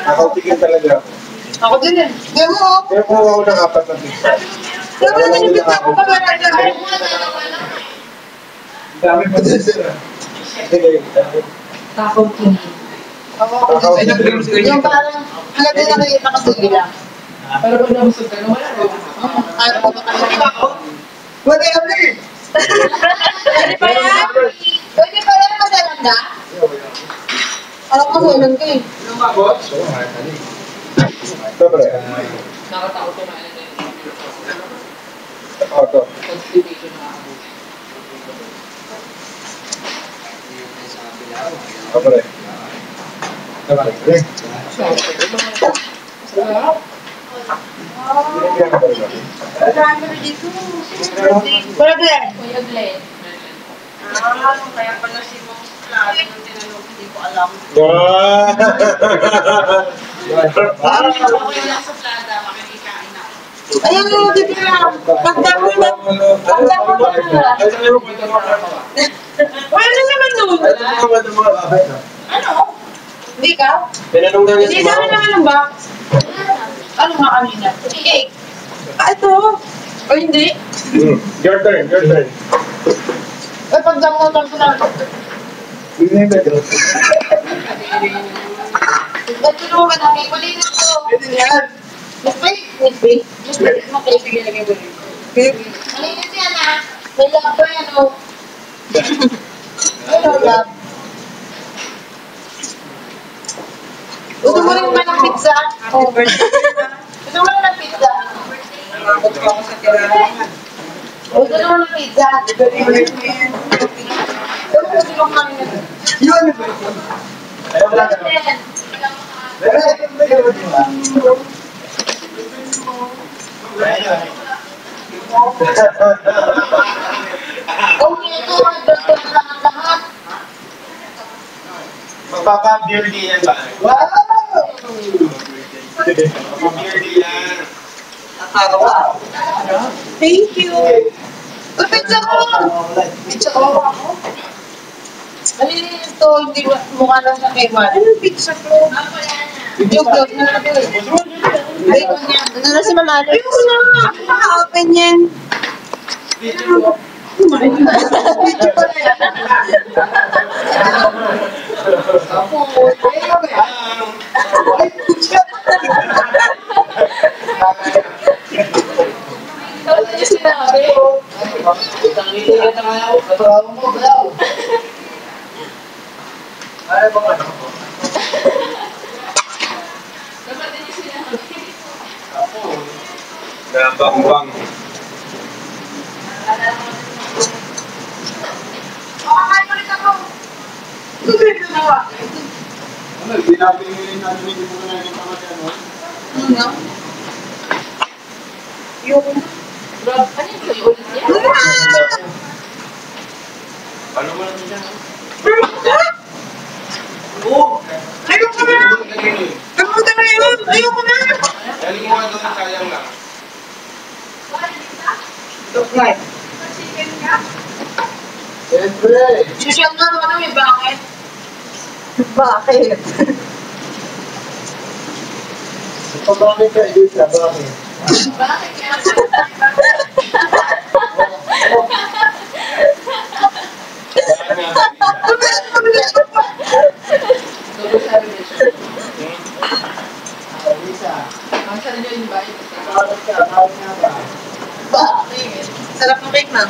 Nakautigil talaga ako. Ako din eh. Kaya mo oh. Kaya po ako ng apat na pizza. Kaya mo naman yung pizza ko pa ba? Dami pa din sir. Takot ko. Yung parang halagay na kayo nakasili lang. Pero pag nabusog ka, wala rin. Ayaw ko ba kayo? Wala yan eh! Pwede pa yan? Pwede pa yan masalanda? Alam ko masalan ka eh. Lumabot? Dobre. Nakatakot ko na Ito. constipation na ako. Dobre. Dobre. Pwede. Kuya Glenn. Kaya pala si Mong Claro nung tinanong, hindi ko alam. Parang Ako yung nasa plada, makikikain ako. Ayun mo, di ba? Pagdang mo na. Pagdang mo na. Wala naman nun. Ano? Hindi ka? Hindi sa akin naman ng box. Ano nga kanina? Cake. Ah, ito. O hindi? Your turn, your turn. Ay, pagdamutan ko na. Ba't tulungan namin? Malinis ko. Pwede yan. Nispi? Sige, lagay mo rin. Malinis yan ah. May love pa yan oh. Hello, love. Gusto mo rin naman ng pizza? Happy birthday. Gusto mo rin ng pizza? Nakakot ko ako sa tirahan. Gusto mo ng pizza? Gusto mo kami na. Yun! Ayaw lang. Okay, ito. Nagdagdag lang ang lahat. Magpapa-beer day yan ba? Wow! Beer day yan. Thank you. Uy, pizza ko! Pizza ko. Malinis to, hindi mukha lang sa kewan. Ano pizza ko? Yung close na natin. Bacon niya. Ano na si Mama Alex? Ayoko na. Naka-open yan. Video pa na yan. Ay, pizza. Ikaw na yung sinabi. Isang niligat na nga ako. Katawag mo, balaw. Ay, mga ano? Dapat din yung sinabi. Nabang-bang. Makakain mo rin ako. Tubig na nawa. Ano, pinapingin natin hindi mo na nakikita mo siya, no? Ano? Yung... Bro, ano yung sa'yo ulit yan? Ano mo natin siya, no? Oo! Ayoko na! Kamuta na yun! Ayoko na! Dali mo nga doon, sayang lang. Right. Siyempre! Social nga naman namin, bakit? Bakit? Pagkakit ka, Elisa, bakit? Bakit kaya? Double celebration. Elisa, Ang sarili yung bahay. bakit ka? Bakit nga ba? Bakit? Sarap ng cake, ma'am.